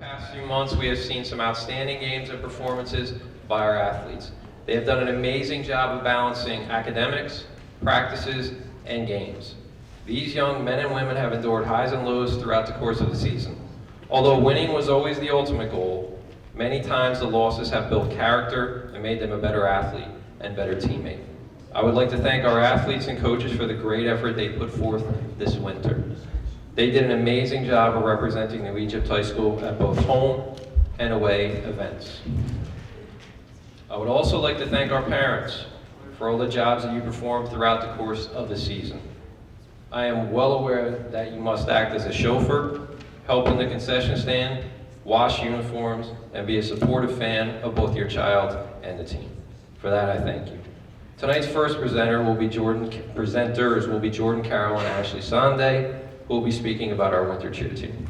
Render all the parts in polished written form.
Past few months, we have seen some outstanding games and performances by our athletes. They have done an amazing job of balancing academics, practices, and games. These young men and women have endured highs and lows throughout the course of the season. Although winning was always the ultimate goal, many times the losses have built character and made them a better athlete and better teammate. I would like to thank our athletes and coaches for the great effort they put forth this winter. They did an amazing job of representing New Egypt High School at both home and away events. I would also like to thank our parents for all the jobs that you performed throughout the course of the season. I am well aware that you must act as a chauffeur, help in the concession stand, wash uniforms, and be a supportive fan of both your child and the team. For that, I thank you. Tonight's first presenters will be Jordan Carroll and Ashley Sunday, who will be speaking about our winter cheer team.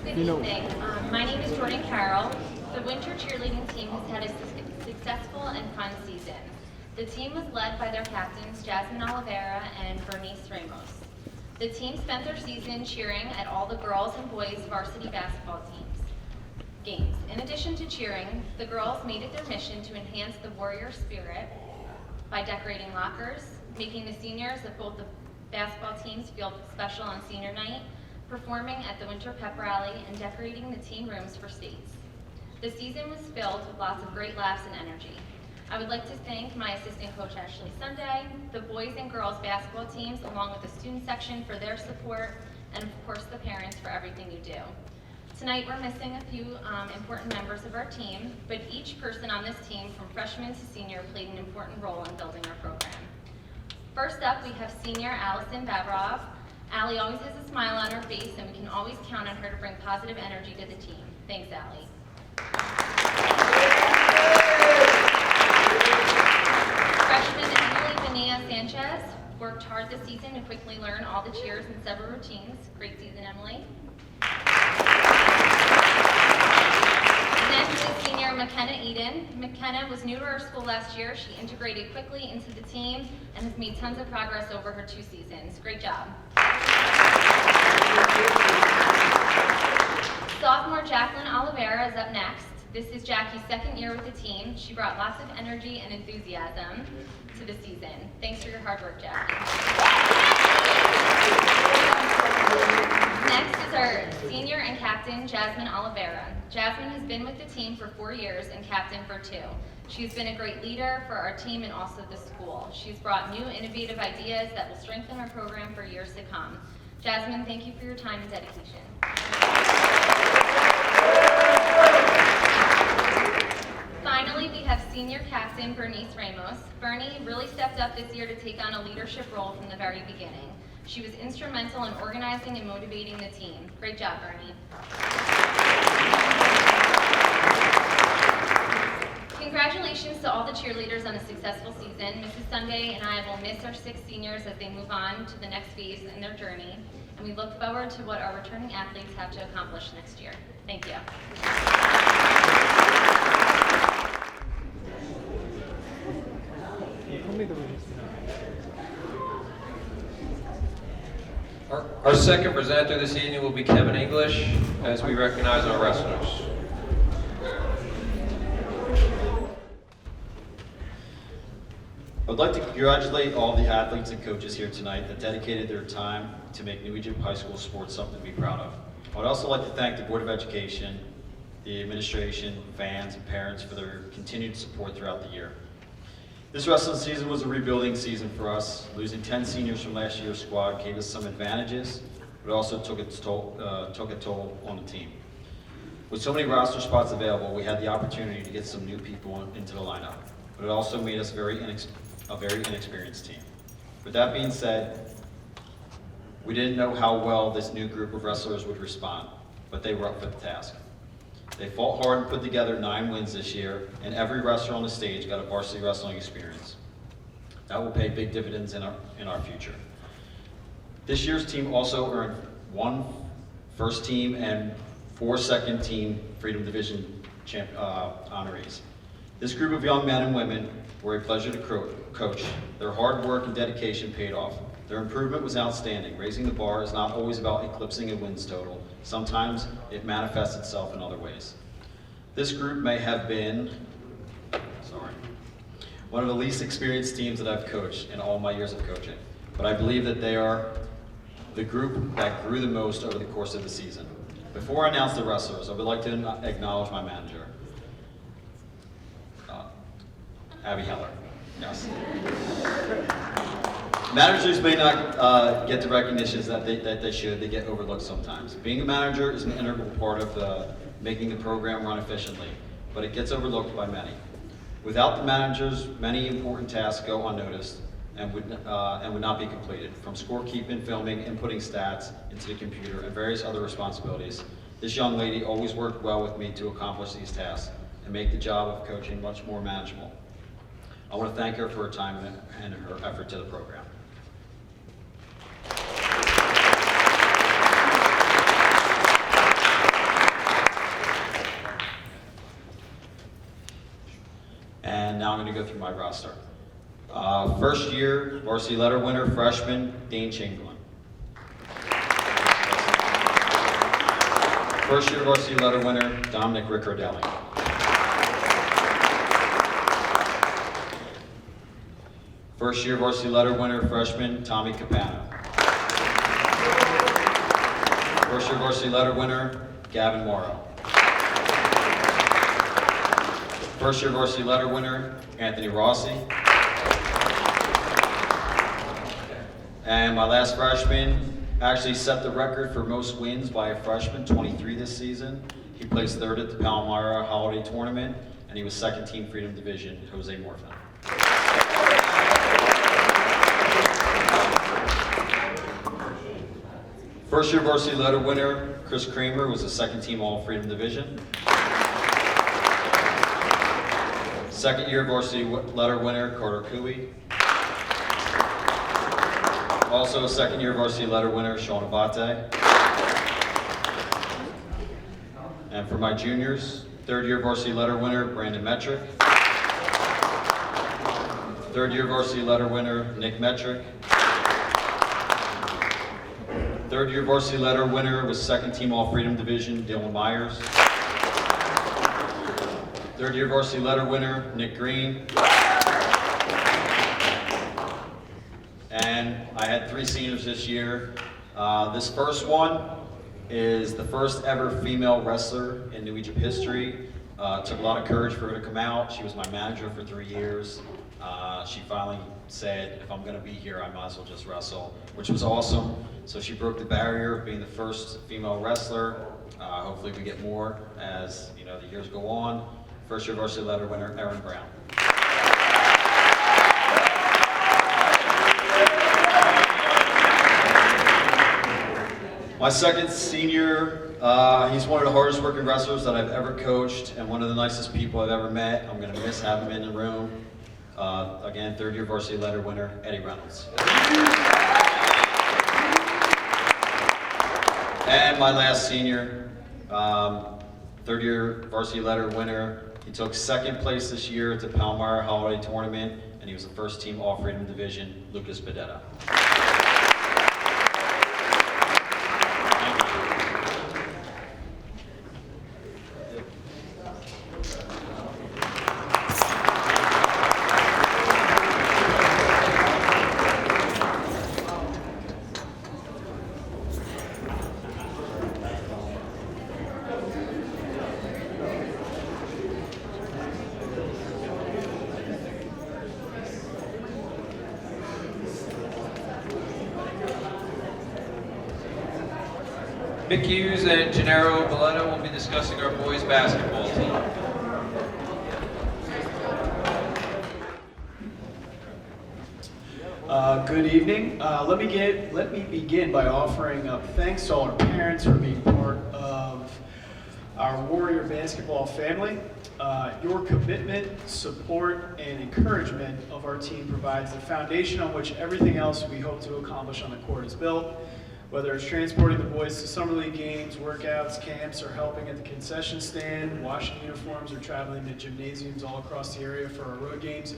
Good evening. My name is Jordan Carroll. The winter cheerleading team has had a successful and fun season. The team was led by their captains, Jasmine Oliveira and Bernice Ramos. The team spent their season cheering at all the girls and boys varsity basketball games. In addition to cheering, the girls made it their mission to enhance the warrior spirit by decorating lockers, making the seniors of both the basketball teams feel special on senior night, performing at the winter pep rally, and decorating the team rooms for states. The season was filled with lots of great laughs and energy. I would like to thank my assistant coach Ashley Sunday, the boys and girls basketball teams along with the student section for their support, and of course the parents for everything you do. Tonight we're missing a few important members of our team, but each person on this team from freshman to senior played an important role in building our program. First up, we have senior Allison Babrov. Allie always has a smile on her face, and we can always count on her to bring positive energy to the team. Thanks, Allie. Freshman Emily Bonilla Sanchez worked hard this season to quickly learn all the cheers and several routines. Great season, Emily. Next is senior McKenna Eden. McKenna was new to our school last year. She integrated quickly into the team and has made tons of progress over her 2 seasons. Great job. Sophomore Jacqueline Oliveira is up next. This is Jackie's 2nd year with the team. She brought lots of energy and enthusiasm to the season. Thanks for your hard work, Jackie. Next is our senior and captain, Jasmine Oliveira. Jasmine has been with the team for 4 years and captain for 2. She's been a great leader for our team and also the school. She's brought new innovative ideas that will strengthen our program for years to come. Jasmine, thank you for your time and dedication. Finally, we have senior captain Bernice Ramos. Bernie really stepped up this year to take on a leadership role from the very beginning. She was instrumental in organizing and motivating the team. Great job, Bernie. Congratulations to all the cheerleaders on a successful season. Mrs. Sunday and I will miss our 6 seniors as they move on to the next phase in their journey, and we look forward to what our returning athletes have to accomplish next year. Thank you. Our second presenter this evening will be Kevin English, as we recognize our wrestlers. I would like to congratulate all the athletes and coaches here tonight that dedicated their time to make New Egypt High School sports something to be proud of. I would also like to thank the Board of Education, the administration, fans, and parents for their continued support throughout the year. This wrestling season was a rebuilding season for us. Losing 10 seniors from last year's squad gave us some advantages, but also took a toll on the team. With so many roster spots available, we had the opportunity to get some new people into the lineup, but it also made us a very inexperienced team. With that being said, we didn't know how well this new group of wrestlers would respond, but they were up for the task. They fought hard and put together 9 wins this year, and every wrestler on the stage got a varsity wrestling experience. That will pay big dividends in our future. This year's team also earned 1 first team and 4 second team Freedom Division honorees. This group of young men and women were a pleasure to coach. Their hard work and dedication paid off. Their improvement was outstanding. Raising the bar is not always about eclipsing a wins total. Sometimes it manifests itself in other ways. This group may have been, one of the least experienced teams that I've coached in all my years of coaching, but I believe that they are the group that grew the most over the course of the season. Before I announce the wrestlers, I would like to acknowledge my manager, Abby Heller. Yes. Managers may not get the recognitions that they should. They get overlooked sometimes. Being a manager is an integral part of making the program run efficiently, but it gets overlooked by many. Without the managers, many important tasks go unnoticed and would not be completed, from scorekeeping, filming, inputting stats into the computer, and various other responsibilities. This young lady always worked well with me to accomplish these tasks and make the job of coaching much more manageable. I want to thank her for her time and her effort to the program. And now I'm going to go through my roster. First year varsity letter winner, freshman, Dane Chamberlain. First year varsity letter winner, Dominic Riccardelli. First year varsity letter winner, freshman, Tommy Capano. First year varsity letter winner, Gavin Morrow. First year varsity letter winner, Anthony Rossi. And my last freshman actually set the record for most wins by a freshman, 23 this season. He placed third at the Palmyra Holiday Tournament, and he was second team Freedom Division, Jose Morfin. First year varsity letter winner, Chris Kramer, was a second team All Freedom Division. Second year varsity letter winner, Carter Cooey. Also a second year varsity letter winner, Sean Abate. And for my juniors, third year varsity letter winner, Brandon Metrick. Third year varsity letter winner, Nick Metrick. Third year varsity letter winner was second team All Freedom Division, Dylan Myers. Third year varsity letter winner, Nick Green. And I had 3 seniors this year. This first one is the first ever female wrestler in New Egypt history. It took a lot of courage for her to come out. She was my manager for 3 years. She finally said, if I'm gonna be here, I might as well just wrestle, which was awesome. So she broke the barrier of being the first female wrestler. Hopefully we get more as the years go on. First year varsity letter winner, Erin Brown. My second senior, he's one of the hardest working wrestlers that I've ever coached and one of the nicest people I've ever met. I'm gonna miss having him in the room. Again, third year varsity letter winner, Eddie Reynolds. And my last senior, third year varsity letter winner. He took second place this year at the Palmyra Holiday Tournament, and he was the first team All Freedom Division, Lucas Bedetta. Mick Hughes and Gennaro Boletta will be discussing our boys basketball team. Good evening. Let me begin by offering up thanks to all our parents for being part of our Warrior basketball family. Your commitment, support, and encouragement of our team provides the foundation on which everything else we hope to accomplish on the court is built. Whether it's transporting the boys to summer league games, workouts, camps, or helping at the concession stand, washing uniforms, or traveling to gymnasiums all across the area for our road games,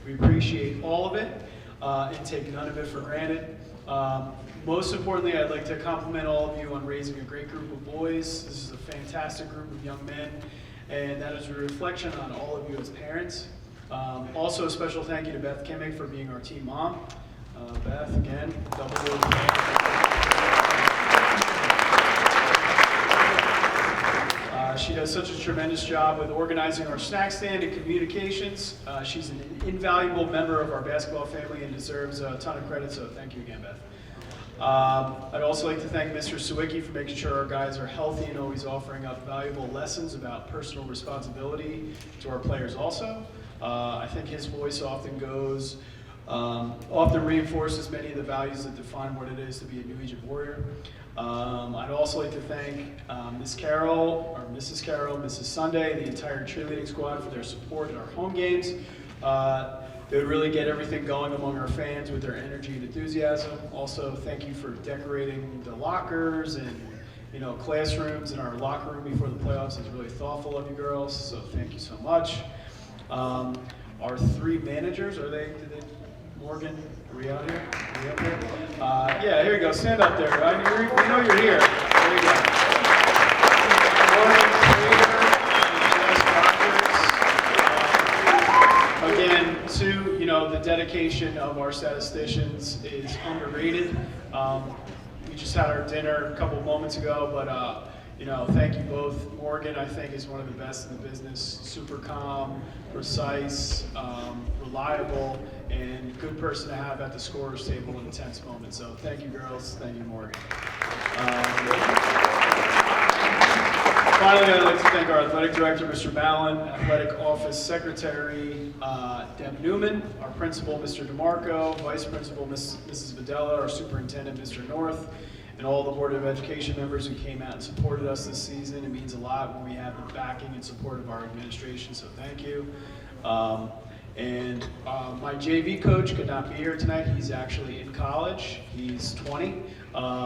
we appreciate all of it and take none of it for granted. Most importantly, I'd like to compliment all of you on raising a great group of boys. This is a fantastic group of young men, and that is a reflection on all of you as parents. Also, a special thank you to Beth Kimmick for being our team mom. Beth, again, double she does such a tremendous job with organizing our snack stand and communications. She's an invaluable member of our basketball family and deserves a ton of credit, so thank you again, Beth. I'd also like to thank Mr. Sawicki for making sure our guys are healthy and always offering up valuable lessons about personal responsibility to our players also. I think his voice often reinforces many of the values that define what it is to be a New Egypt Warrior. I'd also like to thank Mrs. Carroll, Mrs. Sunday, the entire cheerleading squad for their support at our home games. They would really get everything going among our fans with their energy and enthusiasm. Also, thank you for decorating the lockers and classrooms, and our locker room before the playoffs is really thoughtful of you girls, so thank you so much. Our three managers, Morgan, are we out here? Are we up here? Yeah, here you go. Stand up there. We know you're here. There you go. Morgan, Trader, and Jess Rogers. Again, the dedication of our statisticians is underrated. We just had our dinner a couple moments ago, but thank you both. Morgan, I think, is one of the best in the business. Super calm, precise, reliable, and good person to have at the scorer's table in tense moments. So thank you, girls. Thank you, Morgan. Finally, I'd like to thank our athletic director, Mr. Mallon, athletic office secretary, Deb Newman, our principal, Mr. DeMarco, vice principal, Mrs. Videla, our superintendent, Mr. North, and all the Board of Education members who came out and supported us this season. It means a lot when we have the backing and support of our administration, so thank you. My JV coach could not be here tonight. He's actually in college. He's 20,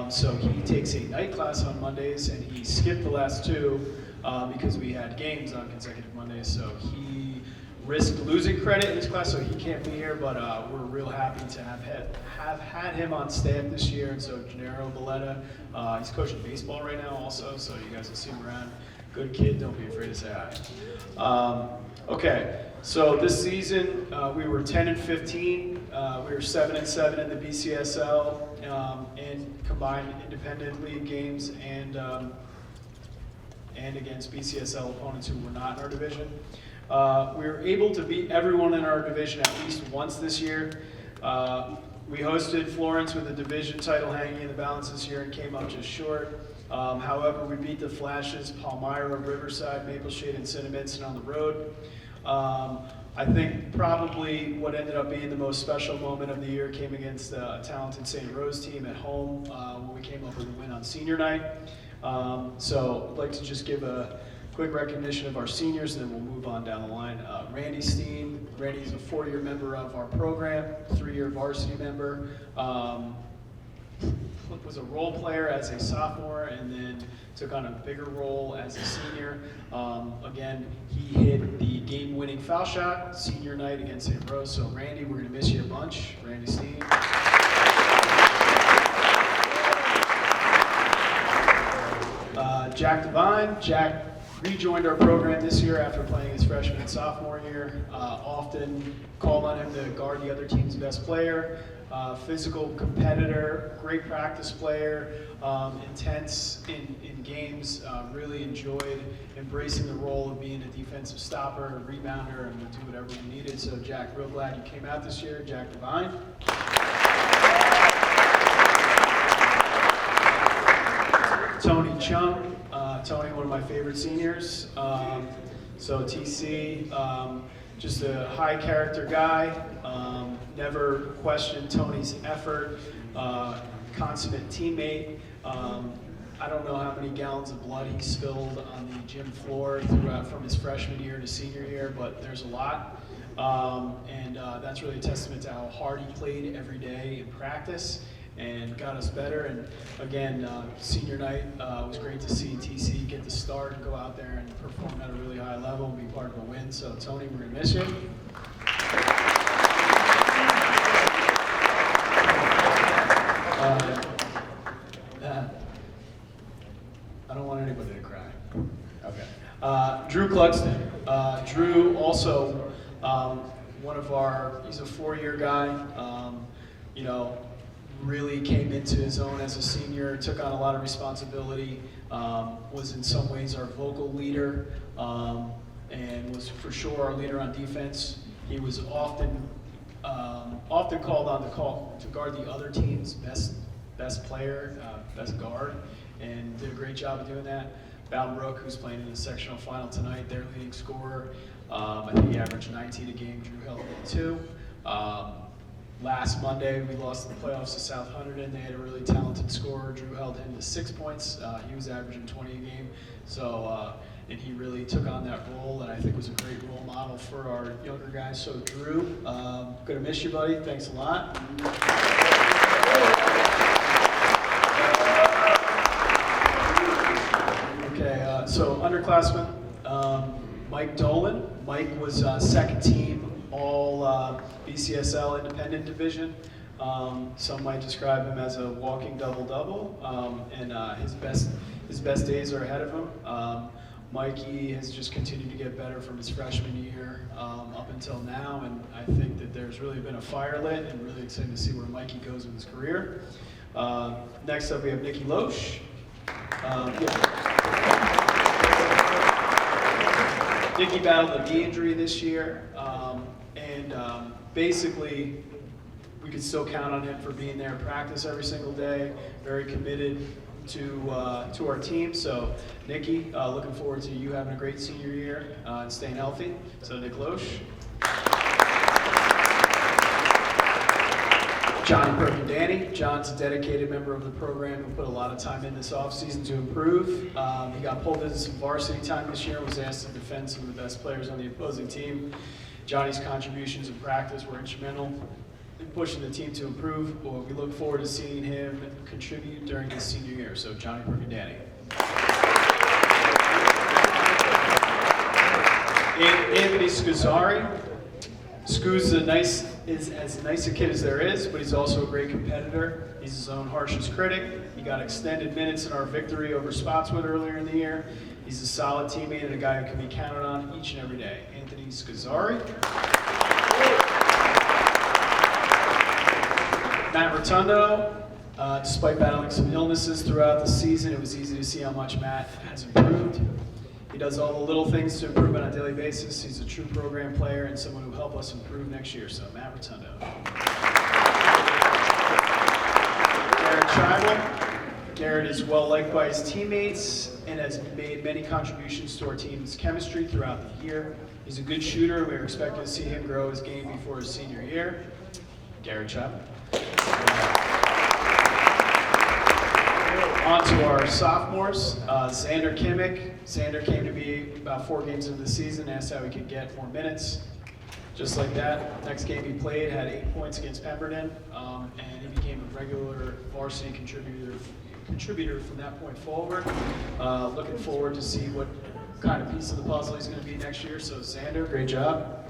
so he takes a night class on Mondays, and he skipped the last two because we had games on consecutive Mondays, so he risked losing credit in his class, so he can't be here, but we're real happy to have had him on staff this year. And so Gennaro Valletta, he's coaching baseball right now also, so you guys will see him around. Good kid, don't be afraid to say hi. Okay, so this season we were 10-15. We were 7-7 in the BCSL and combined independent league games and against BCSL opponents who were not in our division. We were able to beat everyone in our division at least once this year. We hosted Florence with a division title hanging in the balance this year and came up just short. However, we beat the Flashes, Palmyra, Riverside, Maple Shade, and Cinnaminson on the road. I think probably what ended up being the most special moment of the year came against a talented St. Rose team at home when we came up with a win on senior night. So I'd like to just give a quick recognition of our seniors, and then we'll move on down the line. Randy Steen. Randy's a 4-year member of our program, 3-year varsity member. Was a role player as a sophomore and then took on a bigger role as a senior. Again, he hit the game-winning foul shot senior night against St. Rose. So Randy, we're going to miss you a bunch. Randy Steen. Jack Devine. Jack rejoined our program this year after playing his freshman and sophomore year. Often called on him to guard the other team's best player. Physical competitor, great practice player, intense in games, really enjoyed embracing the role of being a defensive stopper, a rebounder, and would do whatever we needed. So Jack, real glad you came out this year. Jack Devine. Tony Chung. Tony, one of my favorite seniors. So TC, just a high character guy, never questioned Tony's effort, consummate teammate. I don't know how many gallons of blood he spilled on the gym floor throughout from his freshman year to senior year, but there's a lot. And that's really a testament to how hard he played every day in practice and got us better. And again, senior night was great to see TC get the start and go out there and perform at a really high level and be part of a win. So Tony, we're gonna miss you. I don't want anybody to cry. Okay. Drew Clugston. Drew also one of our, he's a 4-year guy. You know, really came into his own as a senior, took on a lot of responsibility, was in some ways our vocal leader, and was for sure our leader on defense. He was often called on to guard the other team's best player, best guard, and did a great job of doing that. Boundbrook, who's playing in the sectional final tonight, their leading scorer. I think he averaged 19 a game. Drew held him at 2. Last Monday, we lost in the playoffs to South Hunterdon. They had a really talented scorer. Drew held him to 6 points. He was averaging 20 a game. So, and he really took on that role, and I think was a great role model for our younger guys. So, Drew, gonna miss you, buddy. Thanks a lot. Okay, so underclassmen, Mike Dolan. Mike was second team all BCSL independent division. Some might describe him as a walking double-double, and his best days are ahead of him. Mikey has just continued to get better from his freshman year up until now, and I think that there's really been a fire lit, and really excited to see where Mikey goes in his career. Next up, we have Nikki Loesch. Nikki battled a knee injury this year, and basically, we could still count on him for being there in practice every single day, very committed to our team. So, Nikki, looking forward to you having a great senior year and staying healthy. So, Nick Loesch. Johnny Perkindani. John's a dedicated member of the program who put a lot of time in this offseason to improve. He got pulled into some varsity time this year and was asked to defend some of the best players on the opposing team. Johnny's contributions in practice were instrumental in pushing the team to improve. Well, we look forward to seeing him contribute during his senior year. So, Johnny Perkindani. Anthony Scazzari. Scoo's is as nice a kid as there is, but he's also a great competitor. He's his own harshest critic. He got extended minutes in our victory over Spotswood earlier in the year. He's a solid teammate and a guy who can be counted on each and every day. Anthony Scazzari. Matt Rotundo. Despite battling some illnesses throughout the season, it was easy to see how much Matt has improved. He does all the little things to improve on a daily basis. He's a true program player and someone who will help us improve next year. So, Matt Rotundo. Garrett Scheibel. Garrett is well liked by his teammates and has made many contributions to our team's chemistry throughout the year. He's a good shooter. We're expecting to see him grow his game before his senior year. Garrett Scheibel. On to our sophomores, Xander Kimmick. Xander came to me about 4 games into the season, asked how he could get more minutes. Just like that, next game he played had 8 points against Pemberton, and he became a regular varsity contributor from that point forward. Looking forward to see what kind of piece of the puzzle he's going to be next year. So Xander, great job.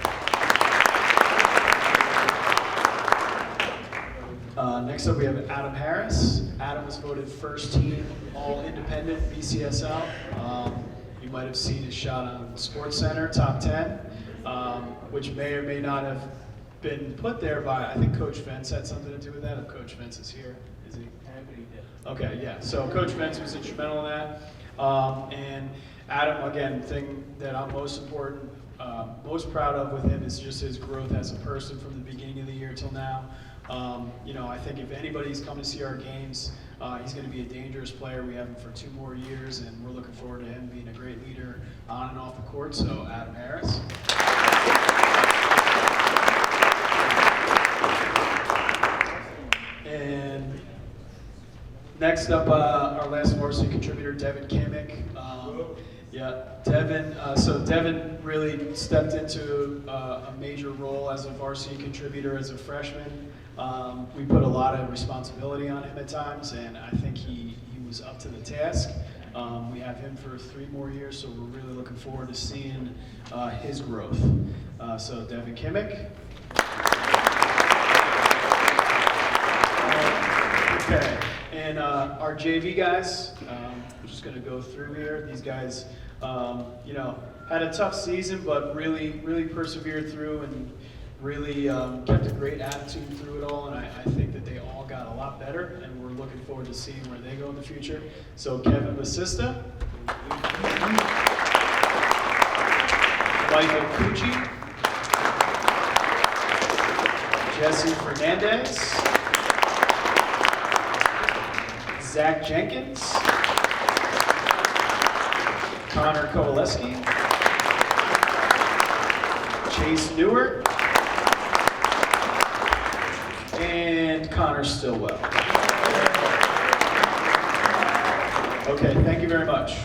Next up, we have Adam Harris. Adam was voted first team all-independent BCSL. You might have seen his shot on Sports Center, top 10, which may or may not have been put there by, I think Coach Vence had something to do with that. If Coach Vence is here, is he? Okay, yeah. So Coach Vence was instrumental in that. And Adam, again, the thing that I'm most most proud of with him is just his growth as a person from the beginning of the year till now. I think if anybody's come to see our games, he's going to be a dangerous player. We have him for 2 more years, and we're looking forward to him being a great leader on and off the court. So, Adam Harris. And next up, our last varsity contributor, Devin Kimmick. Yeah, Devin. So Devin really stepped into a major role as a varsity contributor as a freshman. We put a lot of responsibility on him at times, and I think he was up to the task. We have him for 3 more years, so we're really looking forward to seeing his growth. So Devin Kimmick. Okay, and our JV guys, I'm just going to go through here. These guys, had a tough season, but really persevered through and really kept a great attitude through it all. And I think that they all got a lot better, and we're looking forward to seeing where they go in the future. So Kevin Basista, Michael Cucci, Jesse Fernandez, Zach Jenkins, Connor Kowaleski, Chase Newer, and Connor Stillwell. Okay, thank you very much.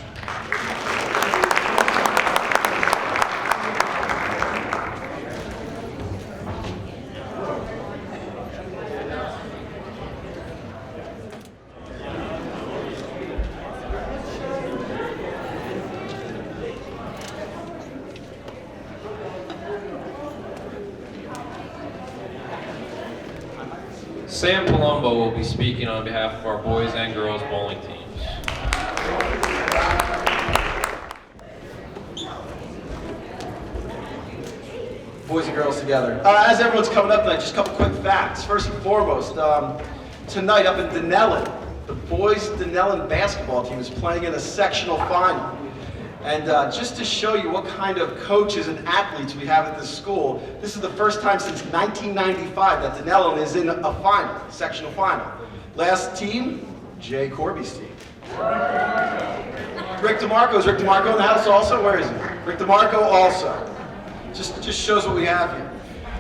Sam Palumbo will be speaking on behalf of our boys and girls bowling teams. Boys and girls together. As everyone's coming up tonight, just a couple quick facts. First and foremost, tonight up in Dunellen, the boys Dunellen basketball team is playing in a sectional final. And just to show you what kind of coaches and athletes we have at this school, this is the first time since 1995 that Dunellen is in a final, sectional final. Last team, Jay Corby's team. Rick DeMarco, is Rick DeMarco in the house also? Where is he? Rick DeMarco also. Just shows what we have here.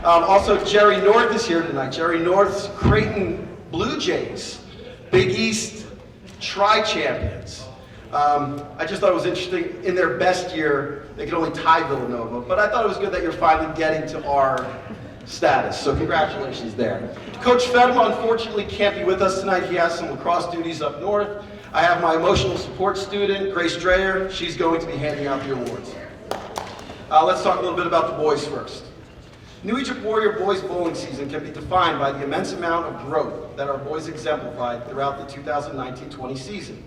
Also, Jerry North is here tonight. Jerry North's Creighton Blue Jays, Big East tri-champions. I just thought it was interesting, in their best year, they could only tie Villanova, but I thought it was good that you're finally getting to our status, so congratulations there. Coach Fedma, unfortunately, can't be with us tonight. He has some lacrosse duties up north. I have my emotional support student, Grace Dreyer. She's going to be handing out the awards. Let's talk a little bit about the boys first. New Egypt Warrior boys bowling season can be defined by the immense amount of growth that our boys exemplified throughout the 2019-20 season.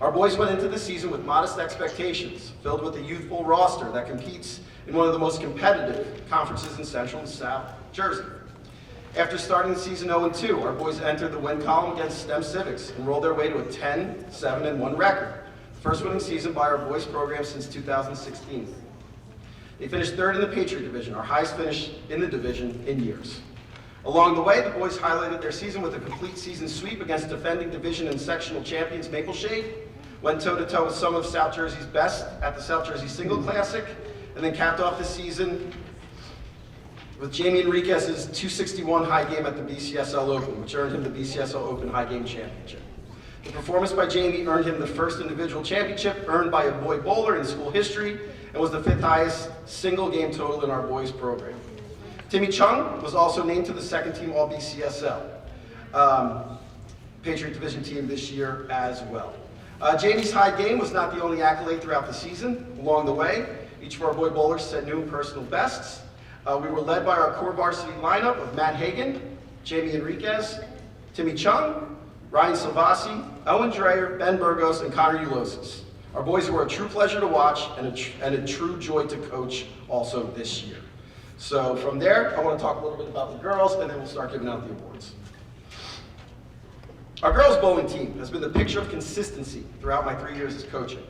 Our boys went into the season with modest expectations, filled with a youthful roster that competes in one of the most competitive conferences in Central and South Jersey. After starting the season 0-2, our boys entered the win column against STEM Civics and rolled their way to a 10-7-1 record, the first winning season by our boys program since 2016. They finished 3rd in the Patriot Division, our highest finish in the division in years. Along the way, the boys highlighted their season with a complete season sweep against defending division and sectional champions Maple Shade, went toe-to-toe with some of South Jersey's best at the South Jersey Single Classic, and then capped off the season with Jamie Enriquez's 261 high game at the BCSL Open, which earned him the BCSL Open High Game Championship. The performance by Jamie earned him the first individual championship earned by a boy bowler in school history, and was the 5th highest single game total in our boys program. Timmy Chung was also named to the 2nd team All-BCSL Patriot Division team this year as well. Jamie's high game was not the only accolade throughout the season. Along the way, each of our boy bowlers set new and personal bests. We were led by our core varsity lineup of Matt Hagan, Jamie Enriquez, Timmy Chung, Ryan Silvasi, Owen Dreyer, Ben Burgos, and Connor Ulosis. Our boys were a true pleasure to watch and a true joy to coach also this year. So from there, I want to talk a little bit about the girls, and then we'll start giving out the awards. Our girls bowling team has been the picture of consistency throughout my 3 years as coaching.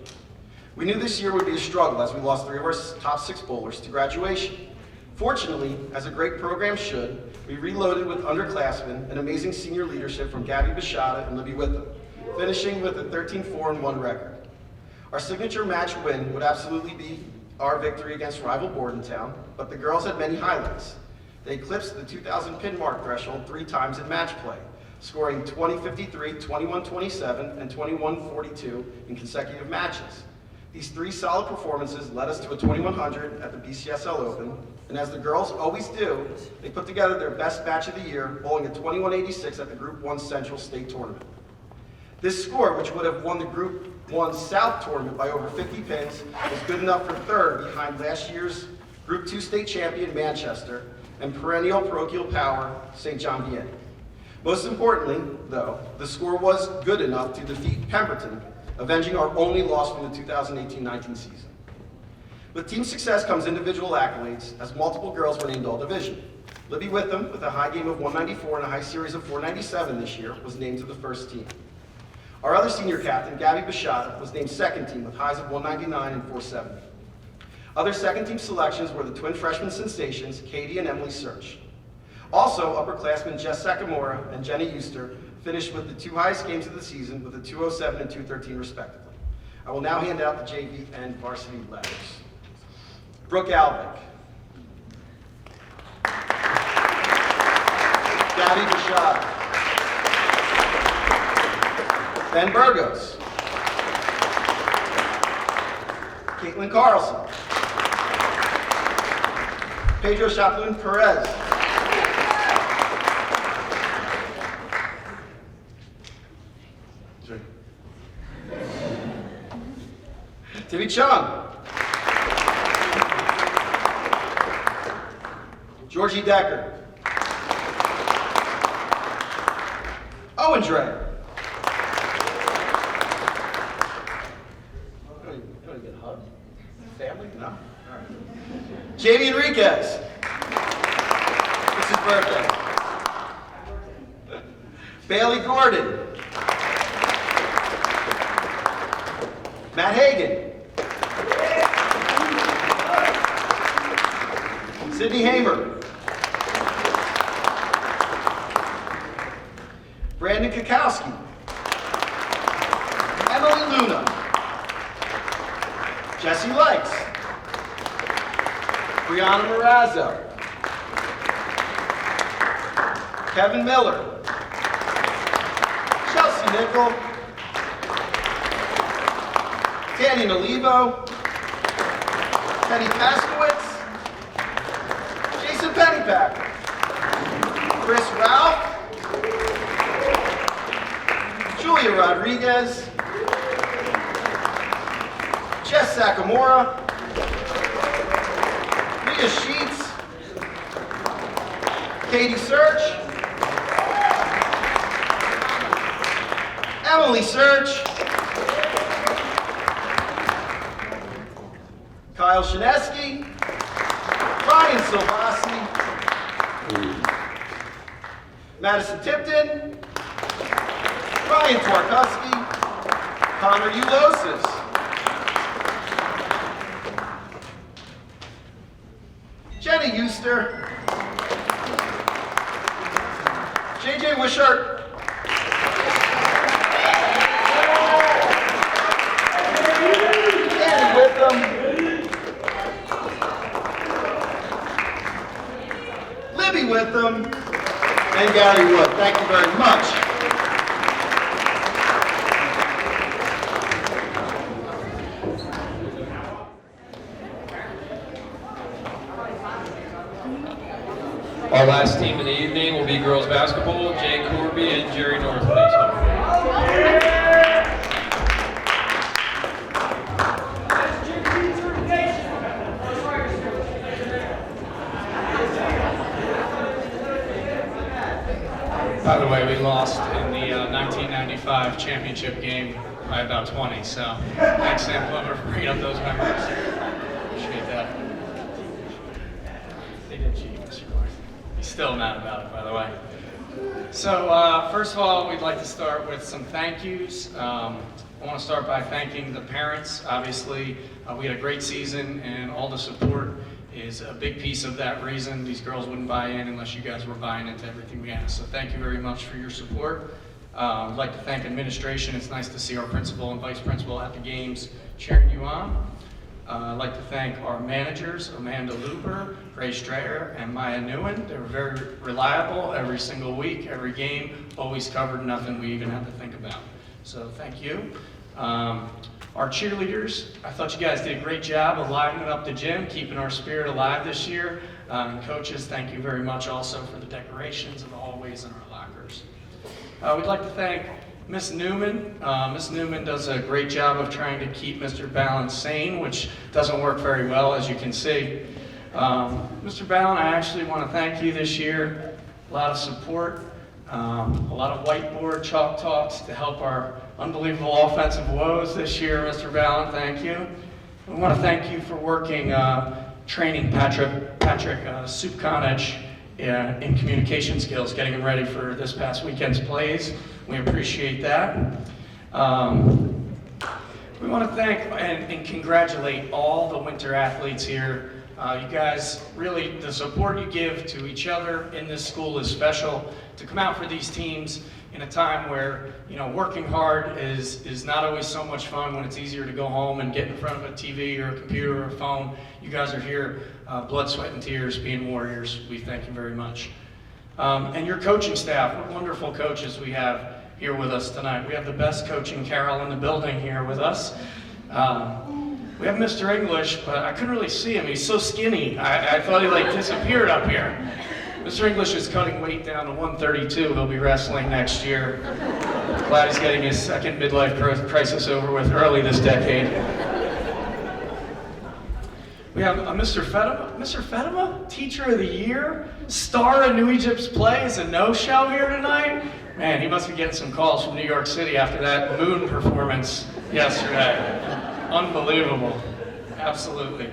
We knew this year would be a struggle as we lost 3 of our top 6 bowlers to graduation. Fortunately, as a great program should, we reloaded with underclassmen and amazing senior leadership from Gabby Bishada and Libby Witham, finishing with a 13-4-1 record. Our signature match win would absolutely be our victory against rival Bordentown, but the girls had many highlights. They eclipsed the 2,000 pin mark threshold 3 times in match play, scoring 20-53, 21-27, and 21-42 in consecutive matches. These 3 solid performances led us to a 2100 at the BCSL Open, and as the girls always do, they put together their best match of the year, bowling a 2186 at the Group 1 Central State Tournament. This score, which would have won the Group 1 South Tournament by over 50 pins, was good enough for third behind last year's Group 2 State Champion Manchester and perennial parochial power St. John Vianney. Most importantly, though, the score was good enough to defeat Pemberton, avenging our only loss from the 2018-19 season. With team success comes individual accolades, as multiple girls were named All-Division. Libby Witham, with a high game of 194 and a high series of 497 this year, was named to the first team. Our other senior captain, Gabby Bashada, was named second team with highs of 199 and 470. Other second team selections were the twin freshman sensations, Katie and Emily Search. Also, upperclassmen Jess Sakamura and Jenny Euster finished with the 2 highest games of the season with a 207 and 213 respectively. I will now hand out the JV and varsity letters. Brooke Alvick. Gabby Bashad. Ben Burgos. Caitlin Carlson. Pedro Chaplin Perez. Timmy Chung. Georgie Decker. Owen Dre. You want to get hugged? Family? No? All right. Jamie Enriquez. It's his birthday. Bailey Gordon. Matt Hagan. Sydney Hamer. Brandon Kakowski. Emily Luna. Jesse Likes. Brianna Marazzo. Kevin Miller. Chelsea Nickel. Danny Nalivo. Penny Paskowitz. Jason Pennypacker. Chris Ralph. Julia Rodriguez. Jess Sakamura. Rhea Sheets. Katie Search. Emily Search. Kyle Shineski. Ryan Silvassi. Madison Tipton. Ryan Twarkowski. Connor Ulosis. Jenny Euster. JJ Wishart. Andy Witham. Libby Witham. And Gary Wood. Thank you very much. Our last team of the evening will be girls basketball. Jay Corby and Jerry North, please come forward. By the way, we lost in the 1995 championship game by about 20, so thanks Sam Plummer for bringing up those memories. Appreciate that. They did cheat, Mr. North. He's still mad about it, by the way. So first of all, we'd like to start with some thank yous. I want to start by thanking the parents. Obviously, we had a great season, and all the support is a big piece of that reason. These girls wouldn't buy in unless you guys were buying into everything we asked. So thank you very much for your support. I'd like to thank administration. It's nice to see our principal and vice principal at the games cheering you on. I'd like to thank our managers, Amanda Luper, Ray Strayer, and Maya Newen. They were very reliable every single week, every game, always covered nothing we even had to think about. So thank you. Our cheerleaders, I thought you guys did a great job of livening up the gym, keeping our spirit alive this year. Coaches, thank you very much also for the decorations and the hallways in our lockers. We'd like to thank Miss Newman. Miss Newman does a great job of trying to keep Mr. Ballin sane, which doesn't work very well, as you can see. Mr. Ballin, I actually want to thank you this year. A lot of support, a lot of whiteboard chalk talks to help our unbelievable offensive woes this year, Mr. Ballin. Thank you. I want to thank you for working, training Patrick Supkonich in communication skills, getting him ready for this past weekend's plays. We appreciate that. We want to thank and congratulate all the winter athletes here. You guys, really, the support you give to each other in this school is special. To come out for these teams in a time where, you know, working hard is not always so much fun, when it's easier to go home and get in front of a TV or a computer or a phone. You guys are here, blood, sweat, and tears, being warriors. We thank you very much. And your coaching staff, what wonderful coaches we have here with us tonight. We have the best coaching Carol in the building here with us. We have Mr. English, but I couldn't really see him. He's so skinny. I thought he like disappeared up here. Mr. English is cutting weight down to 132. He'll be wrestling next year. Glad he's getting his second midlife crisis over with early this decade. We have Mr. Fedema. Mr. Fedema, Teacher of the Year, star of New Egypt's Play, is a no-show here tonight. Man, he must be getting some calls from New York City after that Moon performance yesterday. Unbelievable. Absolutely.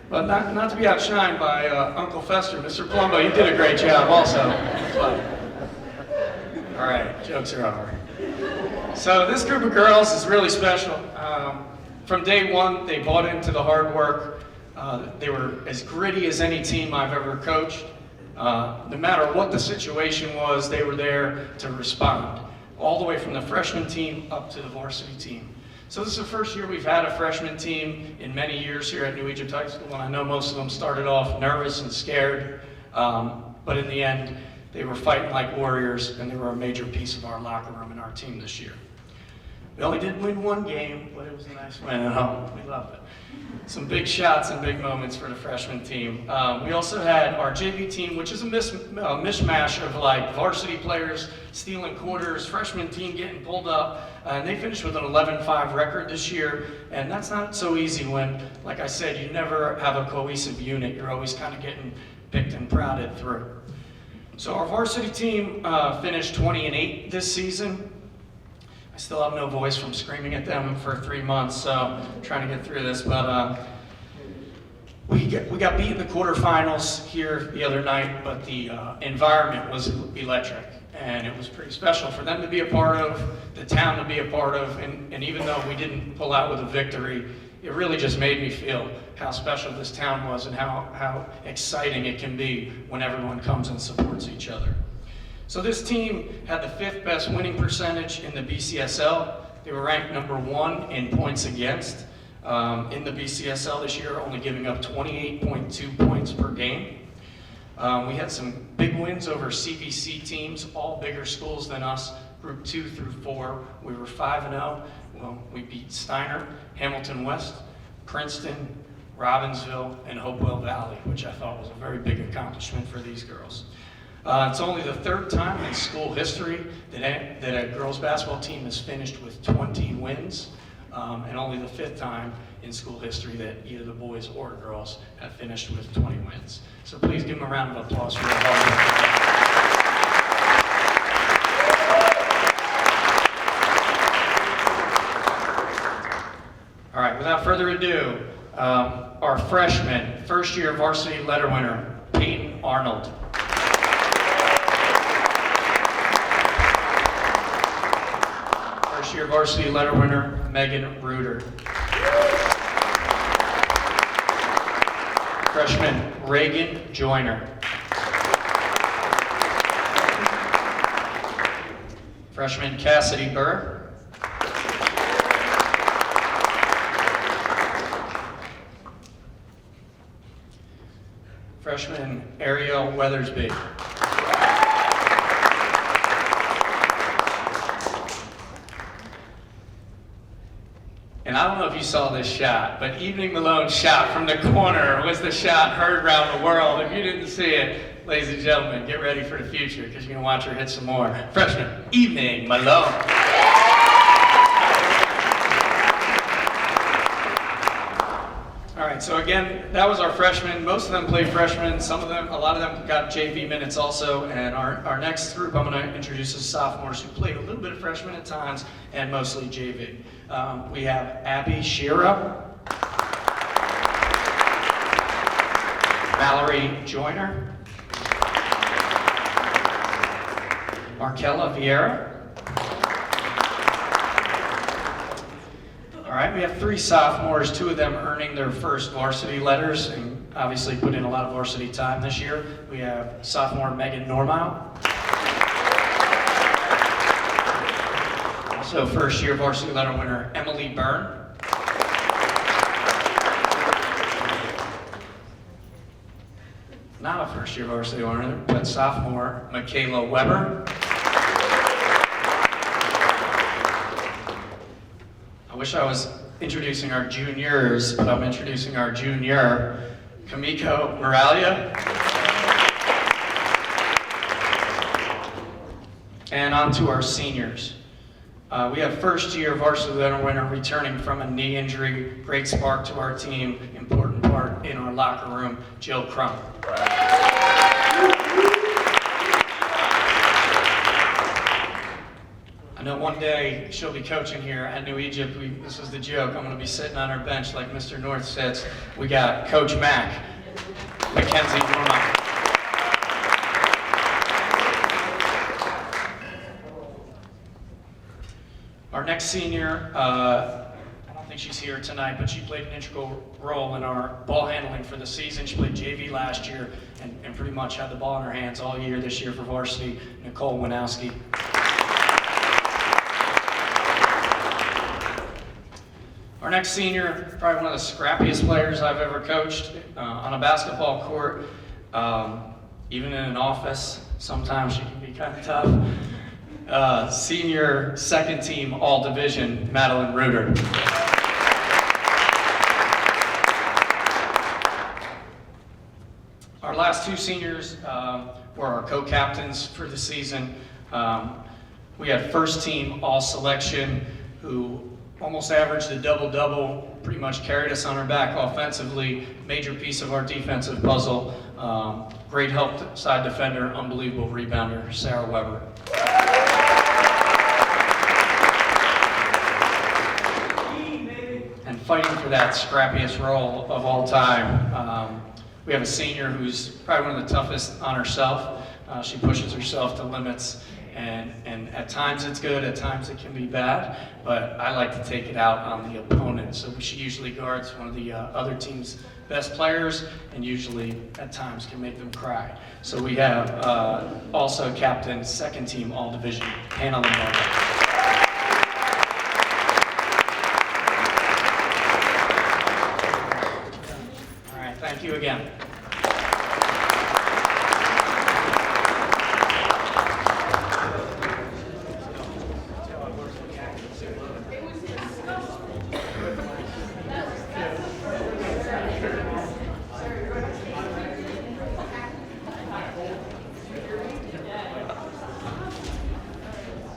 But not to be outshined by Uncle Fester. Mr. Palumbo, you did a great job also. But, all right, jokes are over. So this group of girls is really special. From day one, they bought into the hard work. They were as gritty as any team I've ever coached. No matter what the situation was, they were there to respond. All the way from the freshman team up to the varsity team. So this is the first year we've had a freshman team in many years here at New Egypt High School, and I know most of them started off nervous and scared, but in the end, they were fighting like warriors, and they were a major piece of our locker room and our team this year. We only did win one game, but it was a nice win at home. We loved it. Some big shots and big moments for the freshman team. We also had our JV team, which is a mishmash of like varsity players stealing quarters, freshman team getting pulled up, and they finished with an 11-5 record this year. And that's not so easy when, like I said, you never have a cohesive unit. You're always kind of getting picked and prodded through. So our varsity team finished 20-8 this season. I still have no voice from screaming at them for 3 months, so I'm trying to get through this. But we got beat in the quarterfinals here the other night, but the environment was electric, and it was pretty special for them to be a part of, the town to be a part of, and even though we didn't pull out with a victory, it really just made me feel how special this town was and how exciting it can be when everyone comes and supports each other. So this team had the 5th best winning percentage in the BCSL. They were ranked number 1 in points against in the BCSL this year, only giving up 28.2 points per game. We had some big wins over CVC teams, all bigger schools than us, group 2 through 4. We were 5-0. Well, we beat Steiner, Hamilton West, Princeton, Robbinsville, and Hopewell Valley, which I thought was a very big accomplishment for these girls. It's only the 3rd time in school history that a girls basketball team has finished with 20 wins, and only the 5th time in school history that either the boys or girls have finished with 20 wins. So please give them a round of applause for their hard work. All right, without further ado, our freshman, first-year varsity letter winner, Peyton Arnold. First-year varsity letter winner, Megan Reuter. Freshman, Reagan Joyner. Freshman, Cassidy Burr. Freshman, Ariel Weathersby. I don't know if you saw this shot, but Evening Malone's shot from the corner was the shot heard around the world. If you didn't see it, ladies and gentlemen, get ready for the future because you're going to watch her hit some more. Freshman, Evening Malone. All right, so again, that was our freshmen. Most of them played freshmen. A lot of them got JV minutes also. And our next group I'm going to introduce is sophomores who played a little bit of freshman at times and mostly JV. We have Abby Shira, Mallory Joyner, Markella Vieira. All right, we have 3 sophomores, 2 of them earning their first varsity letters and obviously put in a lot of varsity time this year. We have sophomore Megan Normau. Also first year varsity letter winner Emily Byrne. Not a first year varsity winner, but sophomore Michaela Weber. I wish I was introducing our juniors, but I'm introducing our junior, Kamiko Moralia. And on to our seniors. We have first year varsity letter winner returning from a knee injury, great spark to our team, important part in our locker room, Jill Crump. I know one day she'll be coaching here at New Egypt. This was the joke. I'm going to be sitting on her bench like Mr. North sits. We got Coach Mack, Mackenzie Brunel. Our next senior, I don't think she's here tonight, but she played an integral role in our ball handling for the season. She played JV last year and pretty much had the ball in her hands all year this year for varsity, Nicole Winowski. Our next senior, probably one of the scrappiest players I've ever coached on a basketball court, even in an office. Sometimes she can be kind of tough. Senior second team all division, Madeline Reuter. Our last 2 seniors were our co-captains for the season. We had first team all selection who almost averaged a double-double, pretty much carried us on our back offensively, major piece of our defensive puzzle, great help side defender, unbelievable rebounder, Sarah Weber. And fighting for that scrappiest role of all time, we have a senior who's probably one of the toughest on herself. She pushes herself to limits. And at times it's good, at times it can be bad, but I like to take it out on the opponent. So she usually guards one of the other team's best players and usually at times can make them cry. So we have also captain, second team all division, Hannah Lombardo. All right, thank you again.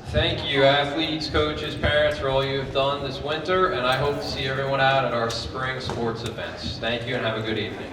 Thank you, athletes, coaches, parents, for all you have done this winter, and I hope to see everyone out at our spring sports events. Thank you and have a good evening.